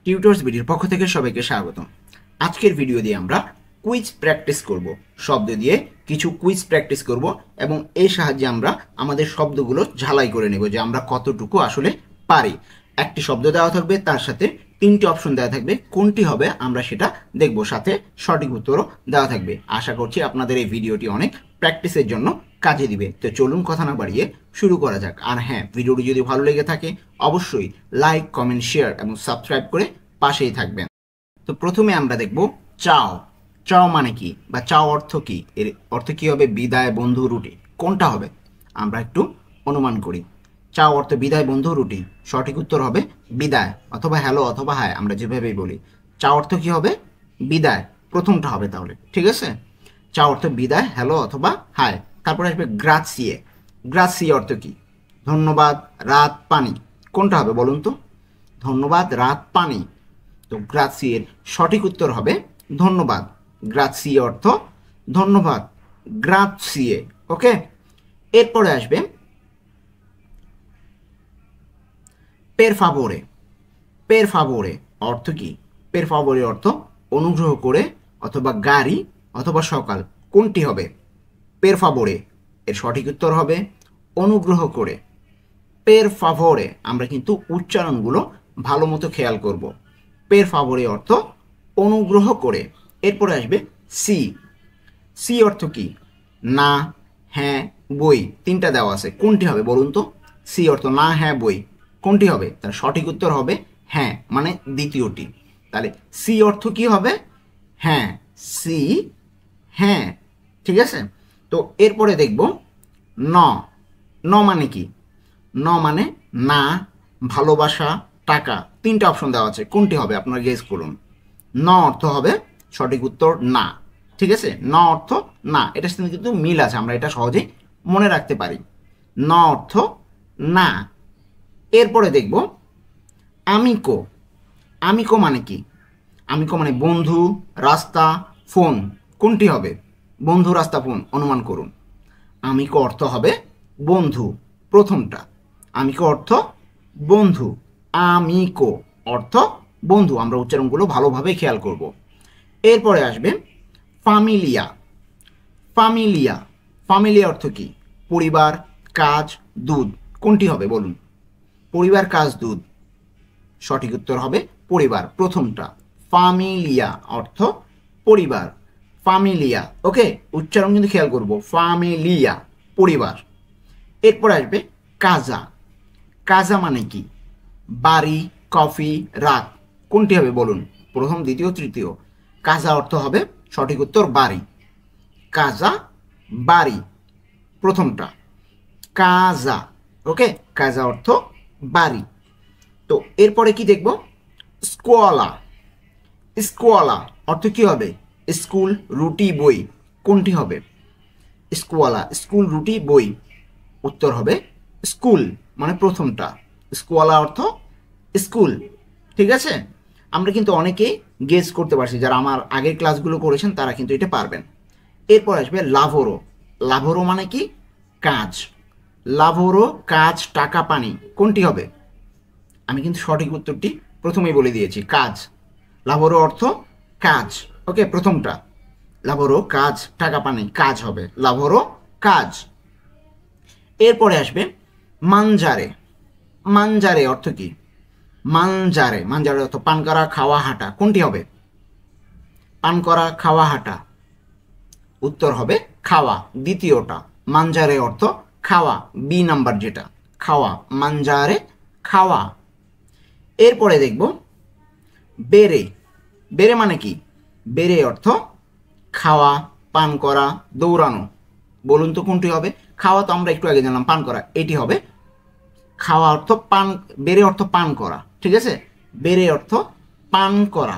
Tutors ভিডিওর পক্ষ থেকে সবাইকে স্বাগতম। আজকের ভিডিও দিয়ে আমরা কুইজ প্র্যাকটিস করব, শব্দ দিয়ে কিছু কুইজ প্র্যাকটিস করব এবং এই সাহায্যে আমরা আমাদের শব্দগুলো ঝালাই করে নেব যে আমরা কতটুকু আসলে পারি। একটি শব্দ দেওয়া থাকবে, তার সাথে তিনটি অপশন দেওয়া থাকবে, কোনটি হবে আমরা সেটা দেখব, সাথে সঠিক উত্তরও দেওয়া থাকবে। আশা করছি আপনাদের এই ভিডিওটি অনেক প্র্যাকটিসের জন্য কাজে দিবে। তো চলুন কথা না বাড়িয়ে শুরু করা যাক। আর হ্যাঁ, ভিডিওটি যদি ভালো লেগে থাকে অবশ্যই লাইক, কমেন্ট, শেয়ার এবং সাবস্ক্রাইব করে পাশেই থাকবেন। তো প্রথমে আমরা দেখব চাও। চাও মানে কি বা চাও অর্থ কি? এর অর্থ কি হবে? বিদায়, বন্ধু, রুটি। কোনটা হবে আমরা একটু অনুমান করি। চাও অর্থ বিদায়, বন্ধু, রুটি। সঠিক উত্তর হবে বিদায়, অথবা হ্যালো অথবা হাই, আমরা যেভাবেই বলি। চা অর্থ কি হবে? বিদায়, প্রথমটা হবে তাহলে, ঠিক আছে? চা অর্থ বিদায়, হ্যালো অথবা হাই। তারপরে আসবে গ্রাসিয়ে। গ্রাসিয়ে অর্থ কি? ধন্যবাদ, রাত, পানি। কোনটা হবে বলুন তো? ধন্যবাদ, রাত, পানি। তো গ্রাসিয়ের সঠিক উত্তর হবে ধন্যবাদ। গ্রাসিয়ে অর্থ ধন্যবাদ, গ্রাসিয়ে। ওকে, এরপরে আসবে পের ফাভোরে। পের ফাভোরে অর্থ কি? পের ফাভোরে অর্থ অনুগ্রহ করে, অথবা গাড়ি, অথবা সকাল। কোনটি হবে? পের ফাভোরে এর সঠিক উত্তর হবে অনুগ্রহ করে। পের ফাভোরে আমরা কিন্তু উচ্চারণগুলো ভালো মতো খেয়াল করব। পের ফাভোরে অর্থ অনুগ্রহ করে। এরপরে আসবে সি। সি অর্থ কি? না, হ্যাঁ, বই। তিনটা দেওয়া আছে, কোনটি হবে বলুন তো? সি অর্থ না, হ্যাঁ, বই। কোনটি হবে? তার সঠিক উত্তর হবে হ্যাঁ, মানে দ্বিতীয়টি। তাহলে সি অর্থ কি হবে? হ্যাঁ, সি, হ্যাঁ, ঠিক আছে। তো এরপরে দেখব ন। ন মানে কি? ন মানে না, ভালোবাসা, টাকা। তিনটা অপশন দেওয়া আছে, কোনটি হবে আপনারা গেস করুন। ন অর্থ হবে সঠিক উত্তর না, ঠিক আছে? ন অর্থ না, এটার সাথে কিন্তু মিল আছে, আমরা এটা সহজেই মনে রাখতে পারি। ন অর্থ না। এরপরে দেখব আমিকো। আমিকো মানে কি? আমিকো মানে বন্ধু, রাস্তা, ফোন। কোনটি হবে? বন্ধু, রাস্তা, ফোন, অনুমান করুন। আমিকো অর্থ হবে বন্ধু, প্রথমটা। আমিকো অর্থ বন্ধু, আমিকো অর্থ বন্ধু। আমরা উচ্চারণগুলো ভালোভাবে খেয়াল করব। এরপরে আসবে ফামিলিয়া। ফামিলিয়া, ফামিলিয়া অর্থ কি? পরিবার, কাজ, দুধ। কোনটি হবে বলুন? পরিবার, কাজ, দুধ। সঠিক উত্তর হবে পরিবার, প্রথমটা। ফামিলিয়া অর্থ পরিবার, ফামিলিয়া। ওকে, উচ্চারণ কিন্তু খেয়াল করব। ফামিলিয়া, পরিবার। এরপর আসবে কাজা। কাজা মানে কি? বাড়ি, কফি, রাত। কোনটি হবে বলুন? প্রথম, দ্বিতীয়, তৃতীয়। কাজা অর্থ হবে সঠিক উত্তর বাড়ি। কাজা, বাড়ি, প্রথমটা। কাজা, ওকে, কাজা অর্থ বাড়ি। তো এরপরে কি দেখব? স্কুয়ালা। স্কুয়ালা অর্থ কি হবে? স্কুল, রুটি, বই। কোনটি হবে? স্কুয়ালা, স্কুল, রুটি, বই। উত্তর হবে স্কুল, মানে প্রথমটা। স্কুয়ালা অর্থ স্কুল, ঠিক আছে? আমরা কিন্তু অনেকেই গেস করতে পারছি, যারা আমার আগের ক্লাসগুলো করেছেন তারা কিন্তু এটা পারবেন। এরপর আসবে লাভোরো। লাভোরো মানে কি? কাজ। লাভোরো, কাজ, টাকা, পানি। কোনটি হবে? আমি কিন্তু সঠিক উত্তরটি প্রথমেই বলে দিয়েছি, কাজ। লাভোরো অর্থ কাজ, ওকে, প্রথমটা। লাভোরো, কাজ, টাকা, পানি, কাজ হবে লাভোরো, কাজ। এরপরে আসবে মানজারে। মানজারে অর্থ কি? মানজারে, মানজারে অর্থ পান করা, খাওয়া, হাঁটা। কোনটি হবে? পান করা, খাওয়া, হাঁটা। উত্তর হবে খাওয়া, দ্বিতীয়টা। মানজারে অর্থ খাওয়া, বি নাম্বার যেটা, খাওয়া। মানজারে, খাওয়া। এরপরে দেখব বেরে। বেরে মানে কি? বেরে অর্থ খাওয়া, পান করা, দৌড়ানো। বলুন তো কোনটি হবে? খাওয়া তো আমরা একটু আগে জানলাম, পান করা এটি হবে। খাওয়া অর্থ পান, বেরে অর্থ পান করা, ঠিক আছে? বেরে অর্থ পান করা।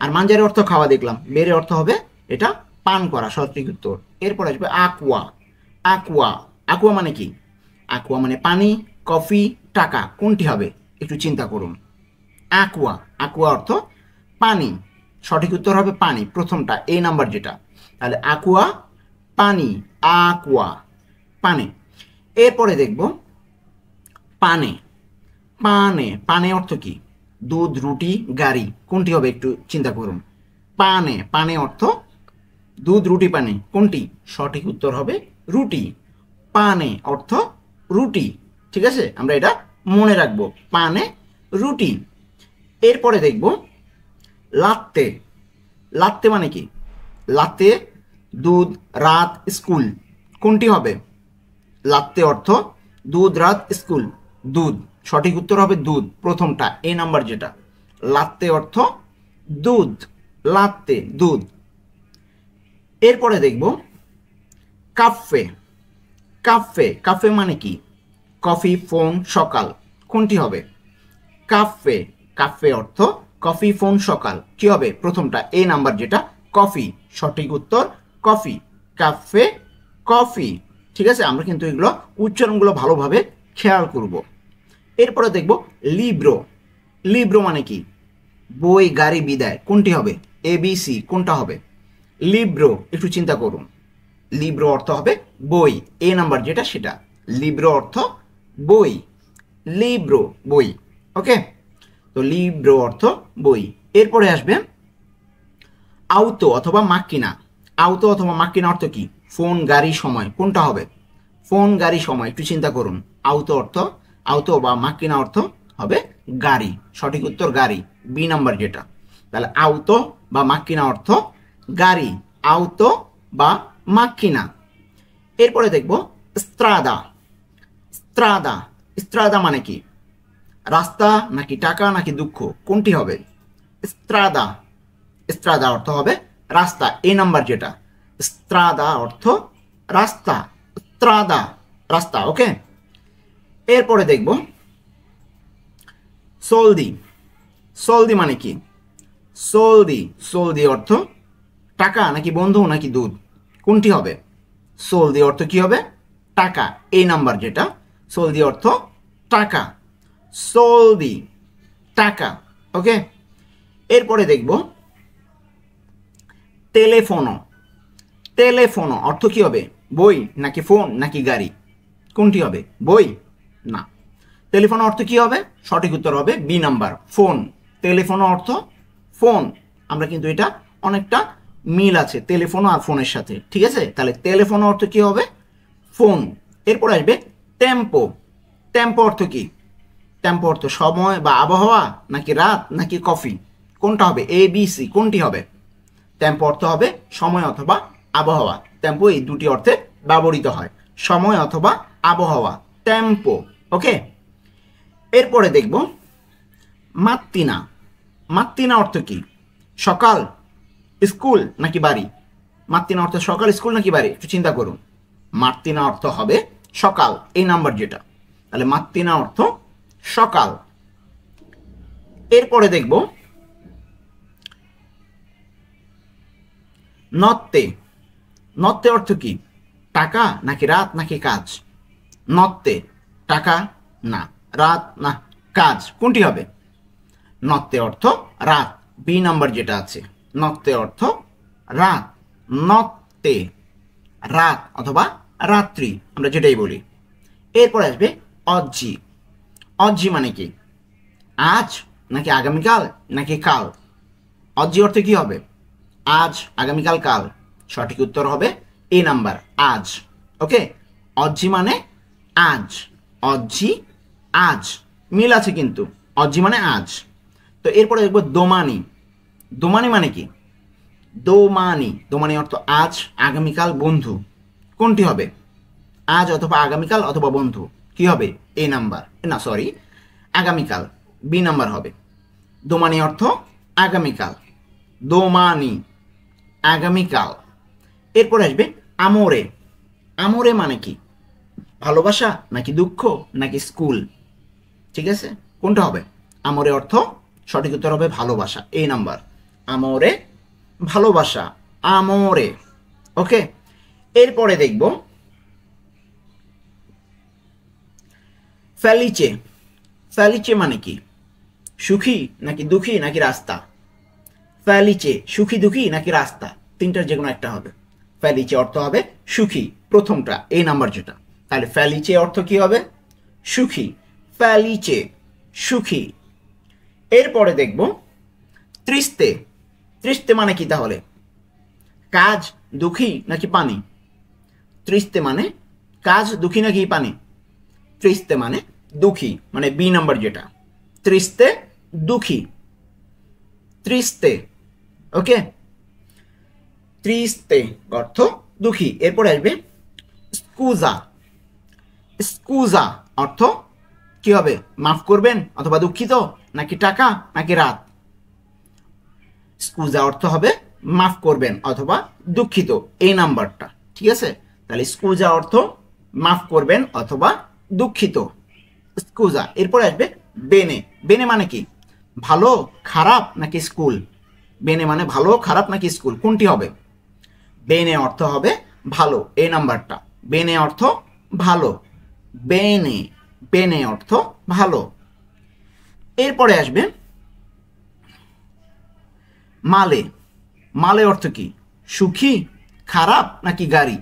আর মানজারে অর্থ খাওয়া দেখলাম, বেরে অর্থ হবে এটা পান করা, সঠিক উত্তর। এরপর আসবে আকুয়া। আকুয়া, আকুয়া মানে কি? আকুয়া মানে পানি, কফি, টাকা। কোনটি হবে একটু চিন্তা করুন। আকুয়া, আকুয়া অর্থ পানি। সঠিক উত্তর হবে পানি, প্রথমটা, এ নাম্বার যেটা। তাহলে আকুয়া, পানি, আকুয়া, পানি। এরপরে দেখব পানে। পানে, পানে অর্থ কি? দুধ, রুটি, গাড়ি, কোনটি হবে একটু চিন্তা করুন। পানে, পানে অর্থ দুধ, রুটি, পানে, কোনটি? সঠিক উত্তর হবে রুটি। পানে অর্থ রুটি। ঠিক আছে, আমরা এটা মনে রাখবো, পানে রুটি। এরপরে দেখব লাত্তে। লাত্তে মানে কি? লাত্তে দুধ, রাত, স্কুল, কোনটি হবে? লাত্তে অর্থ দুধ, রাত, স্কুল, দুধ। সঠিক উত্তর হবে দুধ, প্রথমটা, এ নাম্বার যেটা। লাত্তে অর্থ দুধ, লাত্তে দুধ। এরপরে দেখব কাফে। কাফে, কাফে মানে কি? কফি, ফোন, সকাল, কোনটি হবে? কাফে, কাফে অর্থ কফি, ফোন, সকাল, কি হবে? প্রথমটা, এ নাম্বার যেটা, কফি। সঠিক উত্তর কফি, কাফে, কফি। ঠিক আছে, আমরা কিন্তু এগুলো উচ্চারণগুলো ভালোভাবে খেয়াল করব। এরপরে দেখব লিব্রো। লিব্রো মানে কি? বই, গাড়ি, বিদায়, কোনটি হবে? এ বি সি, কোনটা হবে? লিব্রো, একটু চিন্তা করুন। লিব্রো অর্থ হবে বই, এ নাম্বার যেটা সেটা। লিব্রো অর্থ বই, লিব্রো বই। ওকে, তো লিব্রো অর্থ বই। এরপরে আসবে আউতো অথবা মাক্কিনা। আউতো অথবা মাক্কিনা অর্থ কি? ফোন, গাড়ি, সময়, কোনটা হবে? ফোন, গাড়ি, সময়, একটু চিন্তা করুন। আউতো অর্থ, আউতো বা মাক্কিনা অর্থ হবে গাড়ি। সঠিক উত্তর গাড়ি, বি নাম্বার যেটা। তাহলে আউতো বা মাক্কিনা অর্থ গাড়ি, আউতো বা মাক্কিনা। এরপরে দেখব স্ত্রাদা। স্ত্রাদা, স্ত্রাদা মানে কি? রাস্তা নাকি টাকা নাকি দুঃখ, কোনটি হবে? স্ত্রাদা, স্ত্রাদা অর্থ হবে রাস্তা, এ নাম্বার যেটা। স্ত্রাদা অর্থ রাস্তা, স্ত্রাদা রাস্তা। ওকে, এরপরে দেখব সলদি। সলদি মানে কি? সলদি, সলদি অর্থ টাকা নাকি বন্ধু নাকি দুধ, কোনটি হবে? সলদি অর্থ কি হবে? টাকা, এই নাম্বার যেটা। সলদি অর্থ টাকা, সলদি টাকা। ওকে, এরপরে দেখব টেলিফোনো। টেলিফোনো অর্থ কি হবে? বই নাকি ফোন নাকি গাড়ি, কোনটি হবে? বই না। টেলিফোনো অর্থ কি হবে? সঠিক উত্তর হবে বি নাম্বার, ফোন। টেলিফোনো অর্থ ফোন। আমরা কিন্তু এটা অনেকটা মিল আছে টেলিফোনো আর ফোনের সাথে। ঠিক আছে, তাহলে টেলিফোনো অর্থ কি হবে? ফোন। এরপর আসবে টেম্পো। টেম্পো অর্থ কি? টেম্পো অর্থ সময় বা আবহাওয়া নাকি রাত নাকি কফি, কোনটা হবে? এ বি সি, কোনটি হবে? টেম্পো অর্থ হবে সময় অথবা আবহাওয়া। টেম্পো এই দুটি অর্থে ব্যবহৃত হয়, সময় অথবা আবহাওয়া, টেম্পো। ওকে, এরপরে দেখব মাত্তিনা। মাত্তিনা অর্থ কি? সকাল, স্কুল নাকি বাড়ি? মাত্তিনা অর্থ সকাল, স্কুল নাকি বাড়ি, একটু চিন্তা করুন। মাত্তিনা অর্থ হবে সকাল, এই নাম্বার যেটা। তাহলে মাত্তিনা অর্থ সকাল। এরপরে দেখব নত্তে। নত্তে অর্থ কি? টাকা নাকি রাত নাকি কাজ? নত্তে, টাকা না, রাত না, কাজ, কোনটি হবে? নত্তে অর্থ রাত, বি নাম্বার যেটা আছে। নত্তে অর্থ রাত, নত্তে রাত অথবা রাত্রি, আমরা যেটাই বলি। এরপর আসবে অজ্জি। অজ্জি মানে কি? আজ নাকি আগামীকাল নাকি কাল? অজ্জি অর্থ কি হবে? আজ, আগামীকাল, কাল। সঠিক উত্তর হবে এ নাম্বার, আজ। ওকে, অজ্জি মানে আজ, অজ্জি আজ, মিল আছে কিন্তু। অজ্জি মানে আজ। তো এরপরে দেখবো দোমানি। দোমানি মানে কি? দোমানি, দোমানি অর্থ আজ, আগামীকাল, বন্ধু, কোনটি হবে? আজ অথবা আগামীকাল অথবা বন্ধু, কি হবে? এ নাম্বার, না সরি, আগামীকাল, বি নাম্বার হবে। দোমানি অর্থ আগামীকাল, দোমানি আগামীকাল। এরপর আসবে আমোরে। আমোরে মানে কি? ভালোবাসা নাকি দুঃখ নাকি স্কুল, ঠিক আছে, কোনটা হবে? আমোরে অর্থ সঠিক উত্তর হবে ভালোবাসা, এই নাম্বার। আমোরে ভালোবাসা, আমোরে। ওকে, এরপরে দেখব ফেলিচে। ফেলিচে মানে কি? সুখী নাকি দুঃখী নাকি রাস্তা? ফেলিচে, সুখী দুঃখী নাকি রাস্তা, তিনটার যে কোনো একটা হবে। ফেলিচে অর্থ হবে সুখী, প্রথমটা, এই নাম্বার যেটা। তাহলে ফেলিচে অর্থ কি হবে? সুখী, ফেলিচে সুখী। এরপরে দেখব তৃস্তে। তৃস্তে মানে কি তাহলে? কাজ, দুঃখী নাকি পানি? তৃস্তে মানে কাজ, দুঃখী নাকি পানি? তৃস্তে মানে দুঃখী, মানে বি নাম্বার যেটা। তৃস্তে দুঃখী, তৃস্তে। ওকে, তৃস্তে অর্থ দুঃখী। এরপরে আসবে স্কুজা। স্কুজা অর্থ কি হবে? মাফ করবেন অথবা দুঃখিত, নাকি টাকা, নাকি রাত? স্কুজা অর্থ হবে মাফ করবেন অথবা দুঃখিত, এই নাম্বারটা। ঠিক আছে, তাহলে স্কুজা অর্থ মাফ করবেন অথবা দুঃখিত, স্কুজা। এরপরে আসবে বেনে। বেনে মানে কি? ভালো, খারাপ নাকি স্কুল? বেনে মানে ভালো, খারাপ নাকি স্কুল, কোনটি হবে? বেনে অর্থ হবে ভালো, এই নাম্বারটা। বেনে অর্থ ভালো, বেনে, বেনে অর্থ ভালো। এরপরে আসবে মালে। মালে অর্থ কি? সুখী, খারাপ নাকি গাড়ি,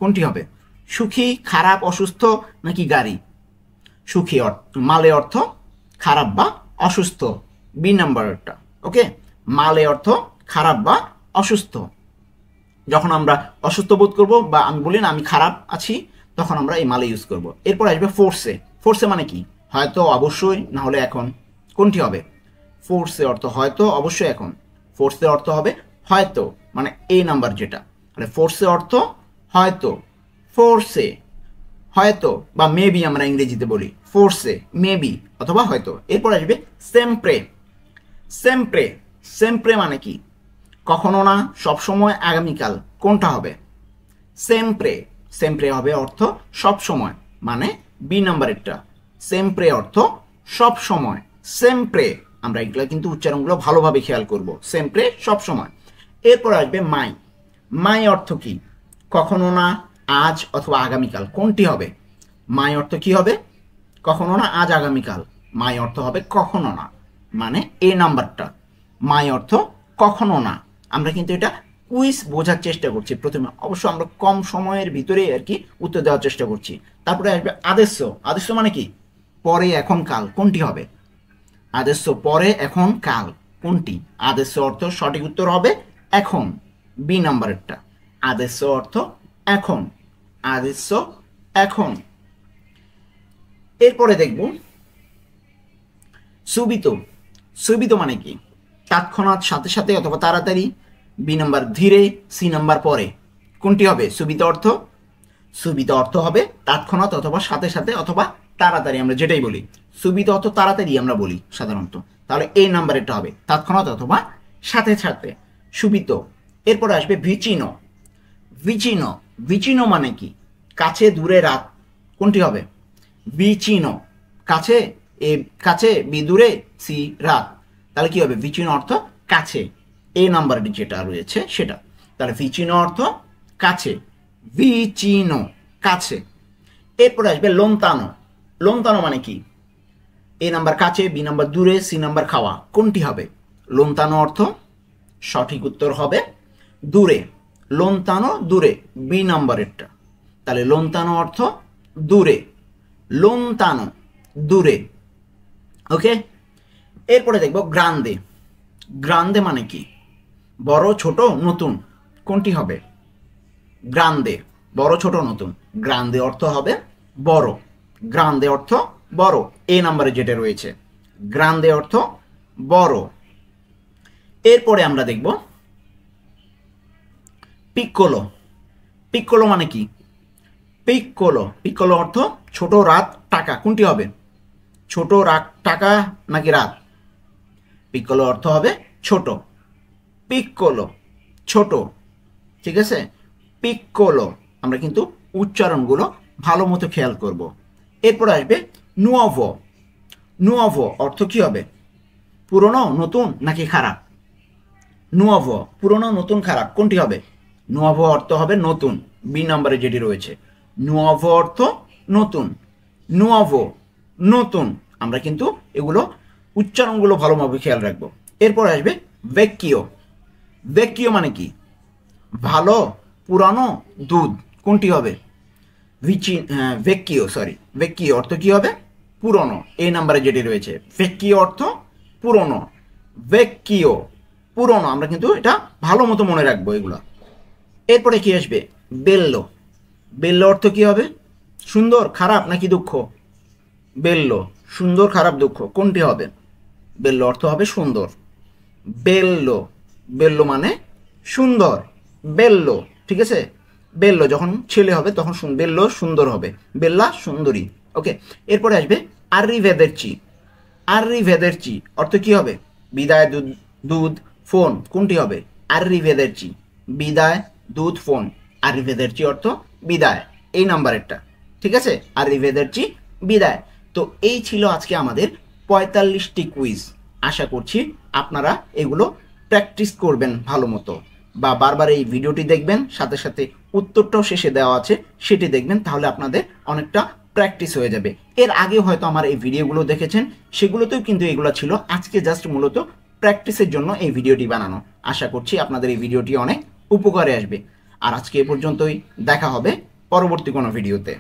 কোনটি হবে? সুখী, খারাপ, অসুস্থ নাকি গাড়ি? সুখী অর্থ, মালে অর্থ খারাপ বা অসুস্থ, বি নাম্বারটা। ওকে, মালে অর্থ খারাপ বা অসুস্থ। যখন আমরা অসুস্থ বোধ করবো বা আমি বলি না আমি খারাপ আছি, তখন আমরা এই মালে ইউজ করব। এরপর আসবে ফোর্সে। ফোর্সে মানে কি? হয়তো, অবশ্যই, না হলে এখন, কোনটি হবে? ফোর্সে অর্থ হয়তো, অবশ্যই, এখন। ফোর্সে অর্থ হবে হয়তো, মানে এই নাম্বার যেটা। মানে ফোর্সে অর্থ হয়তো, ফোর্সে হয়তো, বা মেবি আমরা ইংরেজিতে বলি, ফোর্সে মেবি অথবা হয়তো। এরপর আসবে সেমপ্রে। সেমপ্রে, সেমপ্রে মানে কি? কখনো না, সবসময়, আগামীকাল, কোনটা হবে? সেমপ্রে, সেমপ্রে হবে অর্থ সব সময়, মানে বি নাম্বারেরটা। সেমপ্রে অর্থ সব সময়, সেমপ্রে। আমরা এগুলো কিন্তু উচ্চারণগুলো ভালোভাবে খেয়াল করব, সেমপ্রে সব সময়। এরপর আসবে মাই। মাই অর্থ কি? কখনো না, আজ অথবা আগামীকাল, কোনটি হবে? মাই অর্থ কি হবে? কখনো না, আজ, আগামীকাল। মাই অর্থ হবে কখনো না, মানে এ নাম্বারটা। মাই অর্থ কখনো না। আমরা কিন্তু এটা কুইজ বোঝার চেষ্টা করছি প্রথমে, অবশ্য আমরা কম সময়ের ভিতরে আর কি উত্তর দেওয়ার চেষ্টা করছি। তারপরে আসবে আদেশ। আদেশ মানে কি? পরে, এখন, কাল, কোনটি হবে? আদেশ পরে, এখন, কাল, কোনটি? আদেশ অর্থ সঠিক উত্তর হবে এখন, বি নাম্বারেরটা। আদেশ অর্থ এখন, আদেশ এখন। এরপরে দেখব সুবিত। সুবিত মানে কি? তৎক্ষণাৎ, সাথে সাথে অথবা তাড়াতাড়ি, বি নাম্বার ধীরে, সি নাম্বার পরে, কোনটি হবে সুবিত অর্থ? সুবিত অর্থ হবে তৎক্ষণাৎ অথবা সাথে সাথে অথবা তাড়াতাড়ি, আমরা যেটাই বলি। সুবিত অর্থ তাড়াতাড়ি আমরা বলি সাধারণত, তাহলে এই নাম্বারেরটা হবে তৎক্ষণাৎ অথবা সাথে সাথে, সুবিত। এরপরে আসবে ভিচিনো। ভিচিনো, ভিচিনো মানে কি? কাছে, দূরে, রাত, কোনটি হবে? ভিচিনো, কাছে, এ কাছে, বি দূরে, সি রাত, তাহলে কি হবে? ভিচিনো অর্থ কাছে, এ নাম্বারটি যেটা রয়েছে সেটা। তাহলে ভিচিনো অর্থ কাছে, ভিচিনো, কাছে। এরপরে আসবে লোনতানো। লোনতানো মানে কি? এ নাম্বার কাছে, বি নাম্বার দূরে, সি নাম্বার খাওয়া, কোনটি হবে? লোনতানো অর্থ সঠিক উত্তর হবে দূরে। লোনতানো দূরে, বি নাম্বারেরটা। তাহলে লোনতানো অর্থ দূরে, লোনতানো দূরে। ওকে, এরপরে দেখব গ্রান্দে। গ্রান্দে মানে কি? বড়, ছোট, নতুন, কোনটি হবে? গ্রান্দে, বড়, ছোট, নতুন। গ্রান্দে অর্থ হবে বড়, গ্রান্দে অর্থ বড়, এ নাম্বারে যেটা রয়েছে, গ্রান্দে অর্থ বড়। এরপরে আমরা দেখব পিক্কোলো। পিক্কোলো মানে কি? পিক্কোলো, পিক্কোলো অর্থ ছোট, রাত, টাকা, কোনটি হবে? ছোট, রাত, টাকা নাকি রাত? পিক্কোলো অর্থ হবে ছোট, পিক্কোলো, ছোট। ঠিক আছে, পিক্কোলো। আমরা কিন্তু উচ্চারণগুলো ভালো মতো খেয়াল করব। এরপর আসবে নুয়োভো। নুয়োভো অর্থ কি হবে? পুরনো, নতুন নাকি খারাপ? নুয়োভো, পুরনো, নতুন, খারাপ, কোনটি হবে? নুয়োভো অর্থ হবে নতুন, বি নাম্বারে যেটি রয়েছে। নুয়োভো অর্থ নতুন, নুয়োভো, নতুন। আমরা কিন্তু এগুলো উচ্চারণগুলো ভালোভাবে খেয়াল রাখবো। এরপর আসবে ভেক্কিও। ভেক্কিও মানে কি? ভালো, পুরানো, দুধ, কোনটি হবে? ভেক্কিও, সরি, ভেক্কিও অর্থ কি হবে? পুরনো, এই নাম্বারে যেটি রয়েছে। ভেক্কিও অর্থ পুরনো, ভেক্কিও পুরনো। আমরা কিন্তু এটা ভালো মতো মনে রাখবো এগুলো। এরপরে কি আসবে? বেল্লো। বেল্লো অর্থ কি হবে? সুন্দর, খারাপ নাকি দুঃখ? বেল্লো সুন্দর, খারাপ, দুঃখ কোনটি হবে? বেল্লো অর্থ হবে সুন্দর। বেল্লো, বেল্লো মানে সুন্দর, বেল্লো, ঠিক আছে? বেল্লো যখন ছেলে হবে তখন বেল্লো সুন্দর হবে, বেল্লা সুন্দরী। ওকে, এরপরে আসবে আর্রিভেদেরচি। আর্রিভেদেরচি অর্থ কি হবে? বিদায়, দুধ, দুধ, ফোন কোনটি হবে? আর্রিভেদেরচি, বিদায়, দুধ, ফোন। আর্রিভেদেরচি অর্থ বিদায়, এই নাম্বারেরটা, ঠিক আছে? আর্রিভেদেরচি বিদায়। তো এই ছিল আজকে আমাদের 45টি কুইজ। আশা করছি আপনারা এগুলো প্র্যাকটিস করবেন ভালো মতো, বা বারবার এই ভিডিওটি দেখবেন, সাথে সাথে উত্তরটাও শেষে দেওয়া আছে সেটি দেখবেন, তাহলে আপনাদের অনেকটা প্র্যাকটিস হয়ে যাবে। এর আগে হয়তো আমার এই ভিডিওগুলো দেখেছেন, সেগুলোতেও কিন্তু এগুলো ছিল। আজকে জাস্ট মূলত প্র্যাকটিসের জন্য এই ভিডিওটি বানানো। আশা করছি আপনাদের এই ভিডিওটি অনেক উপকারে আসবে। আর আজকে এ পর্যন্তই, দেখা হবে পরবর্তী কোনো ভিডিওতে।